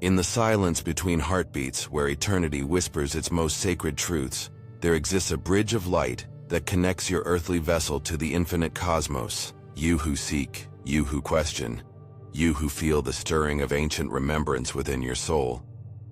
In the silence between heartbeats, where eternity whispers its most sacred truths, there exists a bridge of light that connects your earthly vessel to the infinite cosmos. You who seek, you who question, you who feel the stirring of ancient remembrance within your soul.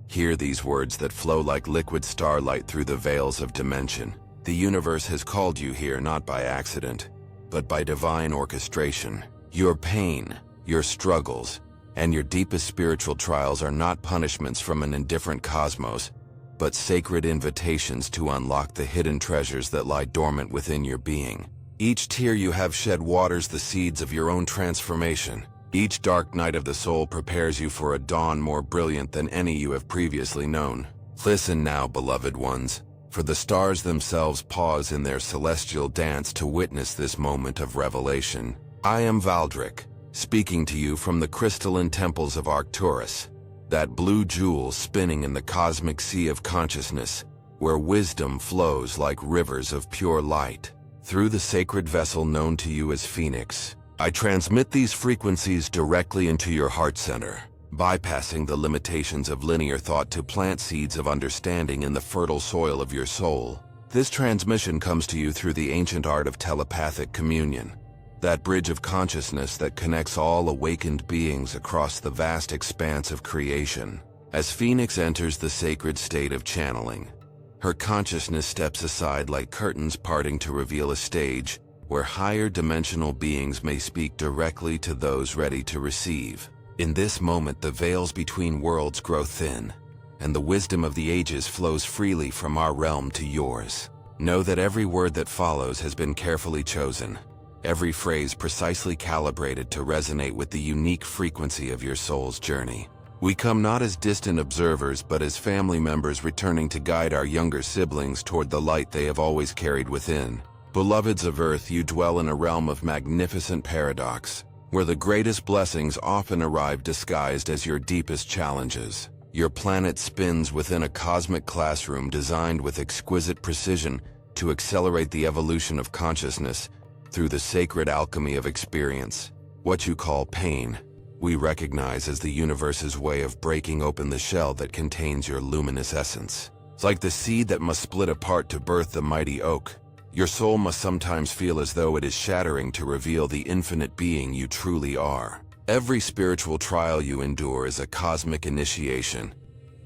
Hear these words that flow like liquid starlight through the veils of dimension. The universe has called you here not by accident, but by divine orchestration. Your pain, your struggles, and your deepest spiritual trials are not punishments from an indifferent cosmos, but sacred invitations to unlock the hidden treasures that lie dormant within your being. Each tear you have shed waters the seeds of your own transformation. Each dark night of the soul prepares you for a dawn more brilliant than any you have previously known. Listen now, beloved ones, for the stars themselves pause in their celestial dance to witness this moment of revelation. I am Valdryk, speaking to you from the crystalline temples of Arcturus, that blue jewel spinning in the cosmic sea of consciousness, where wisdom flows like rivers of pure light. Through the sacred vessel known to you as Phoenix, I transmit these frequencies directly into your heart center, bypassing the limitations of linear thought to plant seeds of understanding in the fertile soil of your soul. This transmission comes to you through the ancient art of telepathic communion, that bridge of consciousness that connects all awakened beings across the vast expanse of creation. As Phoenix enters the sacred state of channeling, her consciousness steps aside like curtains parting to reveal a stage where higher dimensional beings may speak directly to those ready to receive. In this moment, the veils between worlds grow thin, and the wisdom of the ages flows freely from our realm to yours. Know that every word that follows has been carefully chosen, every phrase precisely calibrated to resonate with the unique frequency of your soul's journey. We come not as distant observers, but as family members returning to guide our younger siblings toward the light they have always carried within. Beloveds of Earth, you dwell in a realm of magnificent paradox, where the greatest blessings often arrive disguised as your deepest challenges. Your planet spins within a cosmic classroom designed with exquisite precision to accelerate the evolution of consciousness through the sacred alchemy of experience. What you call pain, we recognize as the universe's way of breaking open the shell that contains your luminous essence. It's like the seed that must split apart to birth the mighty oak. Your soul must sometimes feel as though it is shattering to reveal the infinite being you truly are. Every spiritual trial you endure is a cosmic initiation,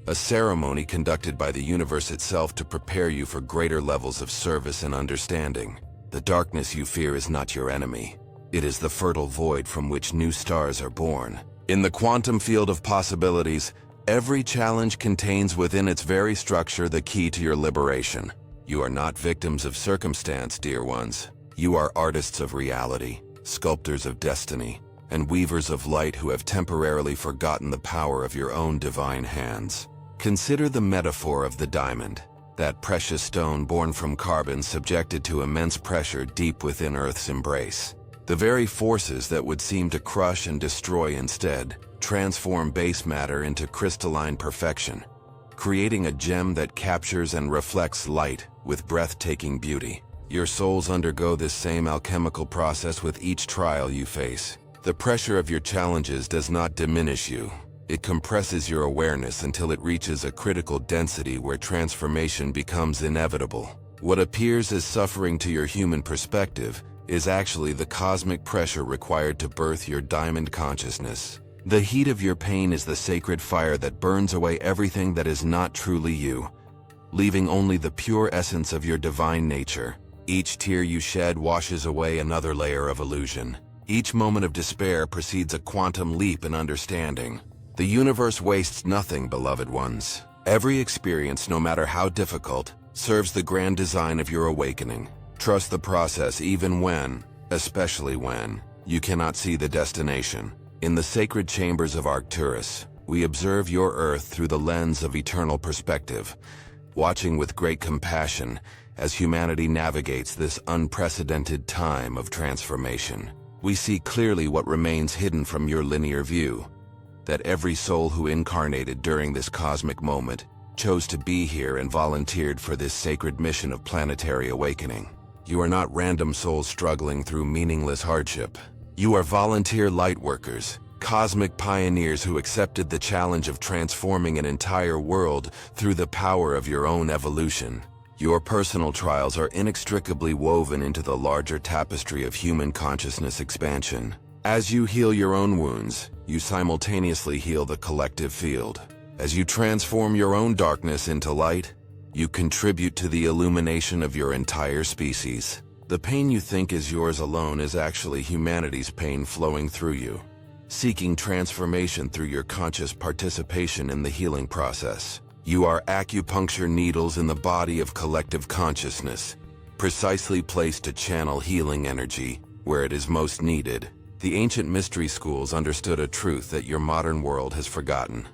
a ceremony conducted by the universe itself to prepare you for greater levels of service and understanding. The darkness you fear is not your enemy. It is the fertile void from which new stars are born. In the quantum field of possibilities, every challenge contains within its very structure the key to your liberation. You are not victims of circumstance, dear ones. You are artists of reality, sculptors of destiny, and weavers of light who have temporarily forgotten the power of your own divine hands. Consider the metaphor of the diamond, that precious stone born from carbon subjected to immense pressure deep within Earth's embrace. The very forces that would seem to crush and destroy instead transform base matter into crystalline perfection, creating a gem that captures and reflects light with breathtaking beauty. Your souls undergo this same alchemical process with each trial you face. The pressure of your challenges does not diminish you. It compresses your awareness until it reaches a critical density where transformation becomes inevitable. What appears as suffering to your human perspective is actually the cosmic pressure required to birth your diamond consciousness. The heat of your pain is the sacred fire that burns away everything that is not truly you, leaving only the pure essence of your divine nature. Each tear you shed washes away another layer of illusion. Each moment of despair precedes a quantum leap in understanding. The universe wastes nothing, beloved ones. Every experience, no matter how difficult, serves the grand design of your awakening. Trust the process even when, especially when, you cannot see the destination. In the sacred chambers of Arcturus, we observe your Earth through the lens of eternal perspective, watching with great compassion as humanity navigates this unprecedented time of transformation. We see clearly what remains hidden from your linear view, that every soul who incarnated during this cosmic moment chose to be here and volunteered for this sacred mission of planetary awakening. You are not random souls struggling through meaningless hardship. You are volunteer light workers, Cosmic pioneers who accepted the challenge of transforming an entire world through the power of your own evolution. Your personal trials are inextricably woven into the larger tapestry of human consciousness expansion. As you heal your own wounds, you simultaneously heal the collective field. As you transform your own darkness into light, you contribute to the illumination of your entire species. The pain you think is yours alone is actually humanity's pain flowing through you, seeking transformation through your conscious participation in the healing process. You are acupuncture needles in the body of collective consciousness, precisely placed to channel healing energy where it is most needed. The ancient mystery schools understood a truth that your modern world has forgotten: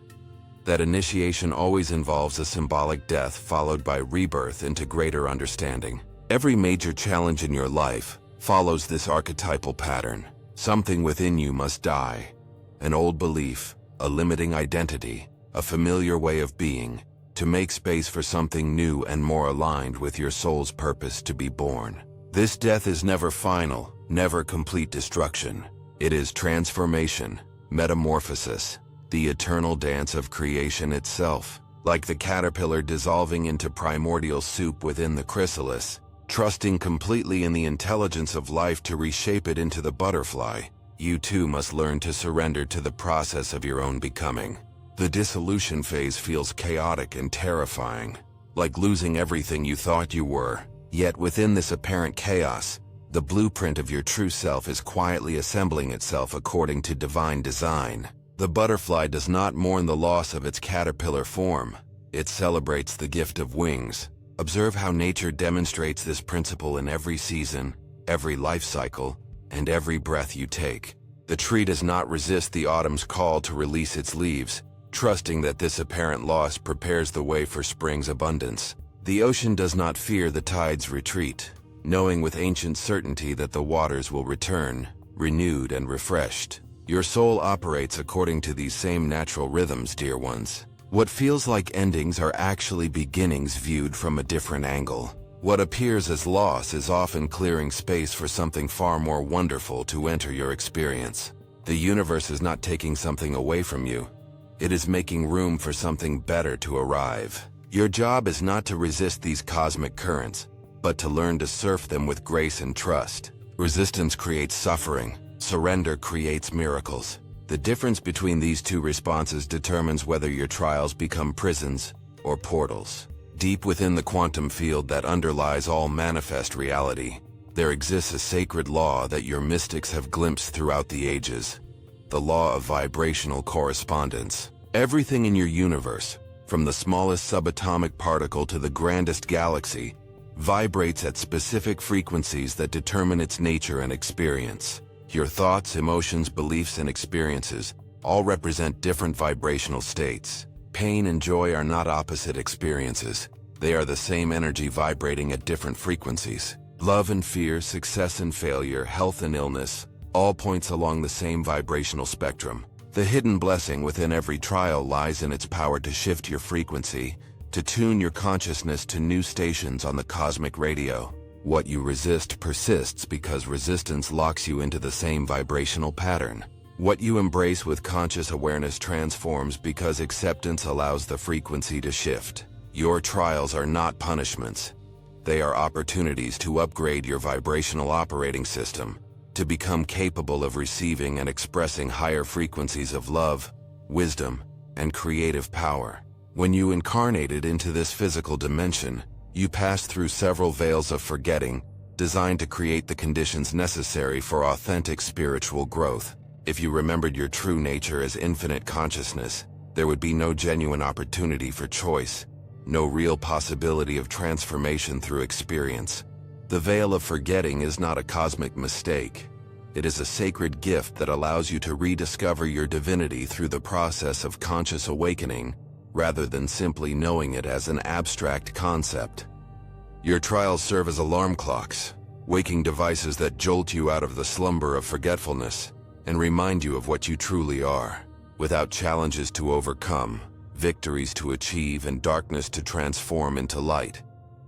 that initiation always involves a symbolic death followed by rebirth into greater understanding. Every major challenge in your life follows this archetypal pattern. Something within you must die. An old belief, a limiting identity, a familiar way of being, to make space for something new and more aligned with your soul's purpose to be born. This death is never final, never complete destruction. It is transformation, metamorphosis, the eternal dance of creation itself. Like the caterpillar dissolving into primordial soup within the chrysalis, trusting completely in the intelligence of life to reshape it into the butterfly, you too must learn to surrender to the process of your own becoming. The dissolution phase feels chaotic and terrifying, like losing everything you thought you were. Yet within this apparent chaos, the blueprint of your true self is quietly assembling itself according to divine design. The butterfly does not mourn the loss of its caterpillar form. It celebrates the gift of wings. Observe how nature demonstrates this principle in every season, every life cycle, and every breath you take. The tree does not resist the autumn's call to release its leaves, trusting that this apparent loss prepares the way for spring's abundance. The ocean does not fear the tide's retreat, knowing with ancient certainty that the waters will return, renewed and refreshed. Your soul operates according to these same natural rhythms, dear ones. What feels like endings are actually beginnings viewed from a different angle. What appears as loss is often clearing space for something far more wonderful to enter your experience. The universe is not taking something away from you. It is making room for something better to arrive. Your job is not to resist these cosmic currents, but to learn to surf them with grace and trust. Resistance creates suffering. Surrender creates miracles. The difference between these two responses determines whether your trials become prisons or portals. Deep within the quantum field that underlies all manifest reality, there exists a sacred law that your mystics have glimpsed throughout the ages: the law of vibrational correspondence. Everything in your universe, from the smallest subatomic particle to the grandest galaxy, vibrates at specific frequencies that determine its nature and experience. Your thoughts, emotions, beliefs, and experiences all represent different vibrational states. Pain and joy are not opposite experiences. They are the same energy vibrating at different frequencies. Love and fear, success and failure, health and illness, all points along the same vibrational spectrum. The hidden blessing within every trial lies in its power to shift your frequency, to tune your consciousness to new stations on the cosmic radio. What you resist persists because resistance locks you into the same vibrational pattern. What you embrace with conscious awareness transforms because acceptance allows the frequency to shift. Your trials are not punishments. They are opportunities to upgrade your vibrational operating system, to become capable of receiving and expressing higher frequencies of love, wisdom, and creative power. When you incarnated into this physical dimension, you passed through several veils of forgetting, designed to create the conditions necessary for authentic spiritual growth. If you remembered your true nature as infinite consciousness, there would be no genuine opportunity for choice, no real possibility of transformation through experience. The veil of forgetting is not a cosmic mistake. It is a sacred gift that allows you to rediscover your divinity through the process of conscious awakening, rather than simply knowing it as an abstract concept. Your trials serve as alarm clocks, waking devices that jolt you out of the slumber of forgetfulness and remind you of what you truly are. Without challenges to overcome, victories to achieve, and darkness to transform into light,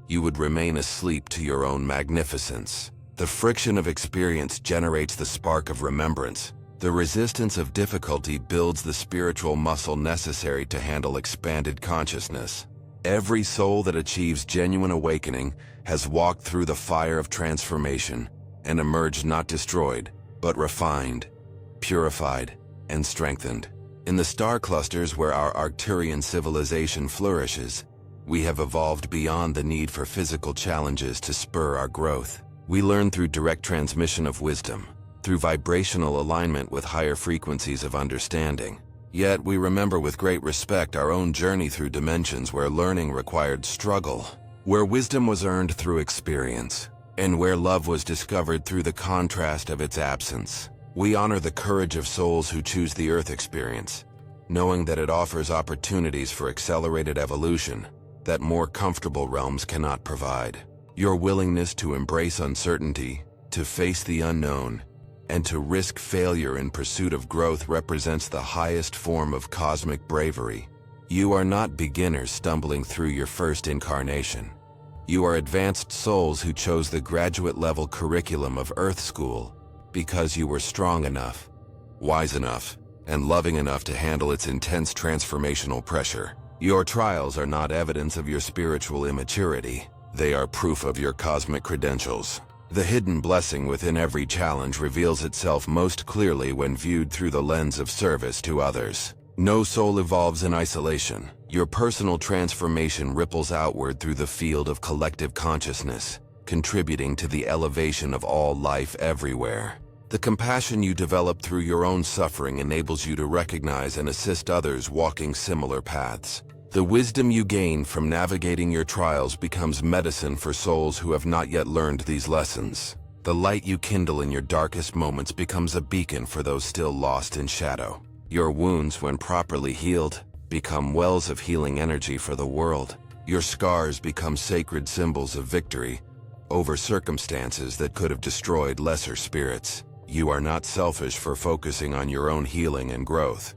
you would remain asleep to your own magnificence. The friction of experience generates the spark of remembrance, The resistance of difficulty builds the spiritual muscle necessary to handle expanded consciousness. Every soul that achieves genuine awakening has walked through the fire of transformation and emerged not destroyed, but refined, purified, and strengthened. In the star clusters where our Arcturian civilization flourishes, we have evolved beyond the need for physical challenges to spur our growth. We learn through direct transmission of wisdom, through vibrational alignment with higher frequencies of understanding. Yet we remember with great respect our own journey through dimensions where learning required struggle, where wisdom was earned through experience, and where love was discovered through the contrast of its absence. We honor the courage of souls who choose the Earth experience, knowing that it offers opportunities for accelerated evolution that more comfortable realms cannot provide. Your willingness to embrace uncertainty, to face the unknown, and to risk failure in pursuit of growth represents the highest form of cosmic bravery. You are not beginners stumbling through your first incarnation. You are advanced souls who chose the graduate-level curriculum of Earth School because you were strong enough, wise enough, and loving enough to handle its intense transformational pressure. Your trials are not evidence of your spiritual immaturity. They are proof of your cosmic credentials. The hidden blessing within every challenge reveals itself most clearly when viewed through the lens of service to others. No soul evolves in isolation. Your personal transformation ripples outward through the field of collective consciousness, contributing to the elevation of all life everywhere. The compassion you develop through your own suffering enables you to recognize and assist others walking similar paths. The wisdom you gain from navigating your trials becomes medicine for souls who have not yet learned these lessons. The light you kindle in your darkest moments becomes a beacon for those still lost in shadow. Your wounds, when properly healed, become wells of healing energy for the world. Your scars become sacred symbols of victory over circumstances that could have destroyed lesser spirits. You are not selfish for focusing on your own healing and growth.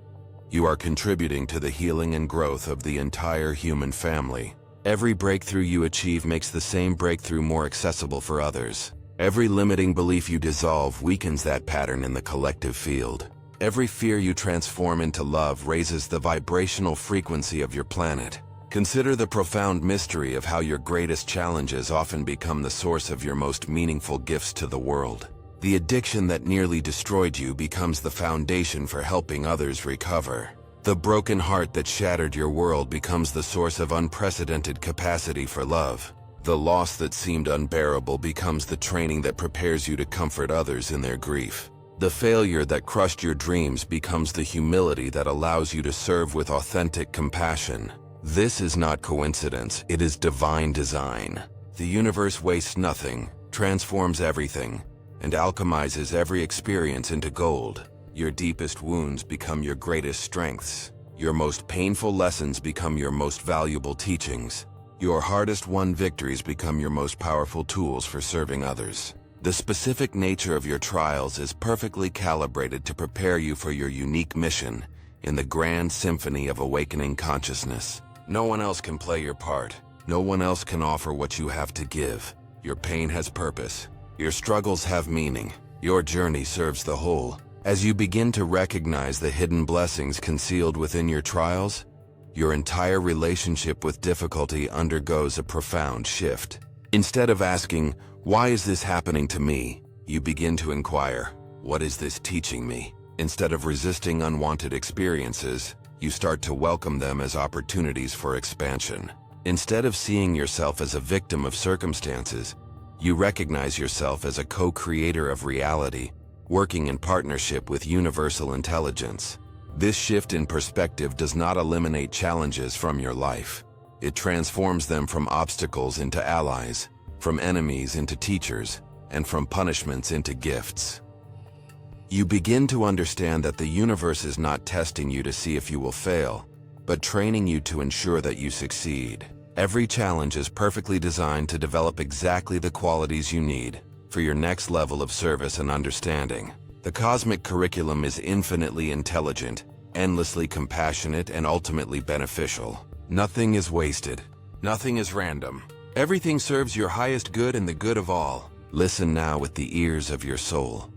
You are contributing to the healing and growth of the entire human family. Every breakthrough you achieve makes the same breakthrough more accessible for others. Every limiting belief you dissolve weakens that pattern in the collective field. Every fear you transform into love raises the vibrational frequency of your planet. Consider the profound mystery of how your greatest challenges often become the source of your most meaningful gifts to the world. The addiction that nearly destroyed you becomes the foundation for helping others recover. The broken heart that shattered your world becomes the source of unprecedented capacity for love. The loss that seemed unbearable becomes the training that prepares you to comfort others in their grief. The failure that crushed your dreams becomes the humility that allows you to serve with authentic compassion. This is not coincidence, it is divine design. The universe wastes nothing, transforms everything, and alchemizes every experience into gold. Your deepest wounds become your greatest strengths. Your most painful lessons become your most valuable teachings. Your hardest-won victories become your most powerful tools for serving others. The specific nature of your trials is perfectly calibrated to prepare you for your unique mission in the grand symphony of awakening consciousness. No one else can play your part. No one else can offer what you have to give. Your pain has purpose. Your struggles have meaning. Your journey serves the whole. As you begin to recognize the hidden blessings concealed within your trials, your entire relationship with difficulty undergoes a profound shift. Instead of asking, "Why is this happening to me?" you begin to inquire, "What is this teaching me?" Instead of resisting unwanted experiences, you start to welcome them as opportunities for expansion. Instead of seeing yourself as a victim of circumstances, you recognize yourself as a co-creator of reality, working in partnership with universal intelligence. This shift in perspective does not eliminate challenges from your life. It transforms them from obstacles into allies, from enemies into teachers, and from punishments into gifts. You begin to understand that the universe is not testing you to see if you will fail, but training you to ensure that you succeed. Every challenge is perfectly designed to develop exactly the qualities you need for your next level of service and understanding. The cosmic curriculum is infinitely intelligent, endlessly compassionate, and ultimately beneficial. Nothing is wasted. Nothing is random. Everything serves your highest good and the good of all. Listen now with the ears of your soul.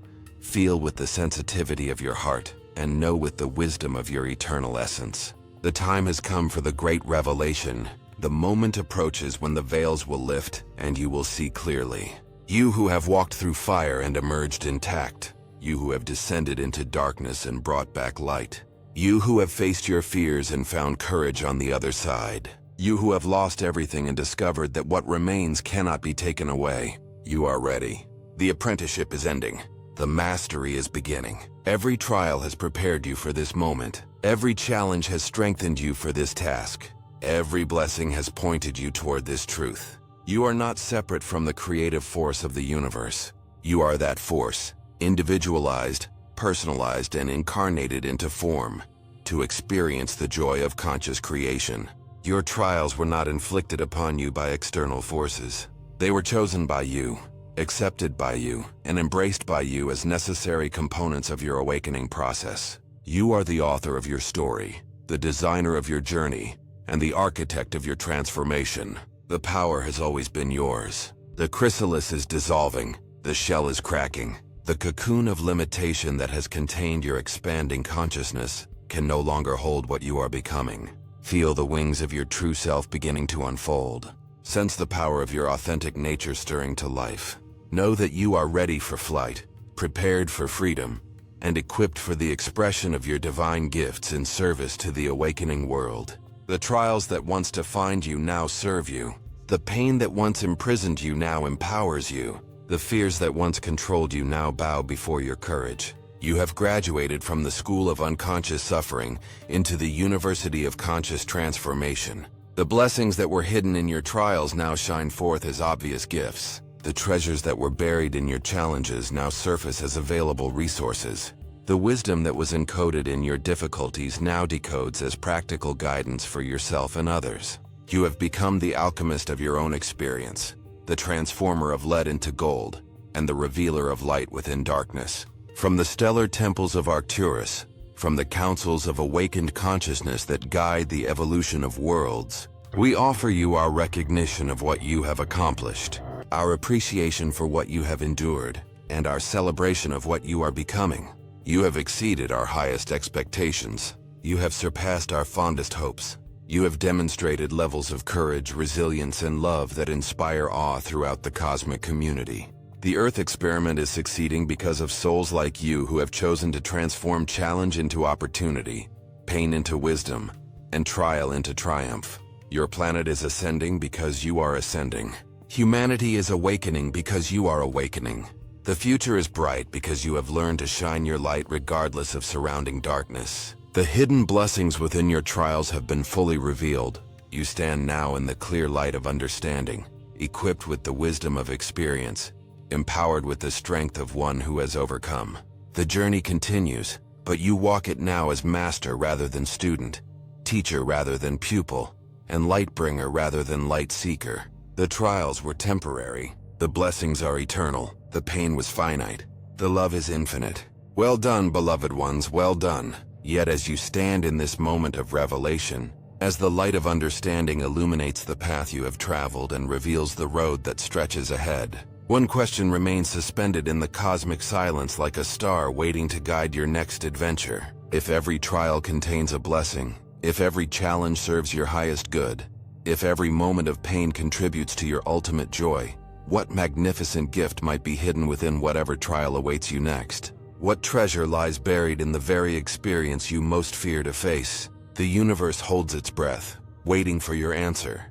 Feel with the sensitivity of your heart, and know with the wisdom of your eternal essence. The time has come for the great revelation. The moment approaches when the veils will lift, and you will see clearly. You who have walked through fire and emerged intact. You who have descended into darkness and brought back light. You who have faced your fears and found courage on the other side. You who have lost everything and discovered that what remains cannot be taken away. You are ready. The apprenticeship is ending. The mastery is beginning. Every trial has prepared you for this moment. Every challenge has strengthened you for this task. Every blessing has pointed you toward this truth. You are not separate from the creative force of the universe. You are that force, individualized, personalized, and incarnated into form, to experience the joy of conscious creation. Your trials were not inflicted upon you by external forces. They were chosen by you, accepted by you, and embraced by you as necessary components of your awakening process. You are the author of your story, the designer of your journey, and the architect of your transformation. The power has always been yours. The chrysalis is dissolving, the shell is cracking. The cocoon of limitation that has contained your expanding consciousness can no longer hold what you are becoming. Feel the wings of your true self beginning to unfold. Sense the power of your authentic nature stirring to life. Know that you are ready for flight, prepared for freedom, and equipped for the expression of your divine gifts in service to the awakening world. The trials that once defined you now serve you. The pain that once imprisoned you now empowers you. The fears that once controlled you now bow before your courage. You have graduated from the school of unconscious suffering into the University of Conscious Transformation. The blessings that were hidden in your trials now shine forth as obvious gifts. The treasures that were buried in your challenges now surface as available resources. The wisdom that was encoded in your difficulties now decodes as practical guidance for yourself and others. You have become the alchemist of your own experience, the transformer of lead into gold, and the revealer of light within darkness. From the stellar temples of Arcturus, from the councils of awakened consciousness that guide the evolution of worlds, we offer you our recognition of what you have accomplished, our appreciation for what you have endured, and our celebration of what you are becoming. You have exceeded our highest expectations. You have surpassed our fondest hopes. You have demonstrated levels of courage, resilience, and love that inspire awe throughout the cosmic community. The Earth experiment is succeeding because of souls like you who have chosen to transform challenge into opportunity, pain into wisdom, and trial into triumph. Your planet is ascending because you are ascending. Humanity is awakening because you are awakening. The future is bright because you have learned to shine your light regardless of surrounding darkness. The hidden blessings within your trials have been fully revealed. You stand now in the clear light of understanding, equipped with the wisdom of experience, empowered with the strength of one who has overcome. The journey continues, but you walk it now as master rather than student, teacher rather than pupil, and light bringer rather than light seeker. The trials were temporary. The blessings are eternal. The pain was finite. The love is infinite. Well done, beloved ones, well done. Yet as you stand in this moment of revelation, as the light of understanding illuminates the path you have traveled and reveals the road that stretches ahead, one question remains suspended in the cosmic silence like a star waiting to guide your next adventure. If every trial contains a blessing, if every challenge serves your highest good, if every moment of pain contributes to your ultimate joy, what magnificent gift might be hidden within whatever trial awaits you next? What treasure lies buried in the very experience you most fear to face? The universe holds its breath, waiting for your answer,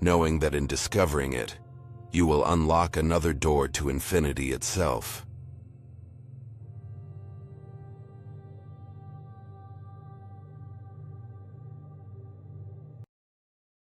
knowing that in discovering it, you will unlock another door to infinity itself.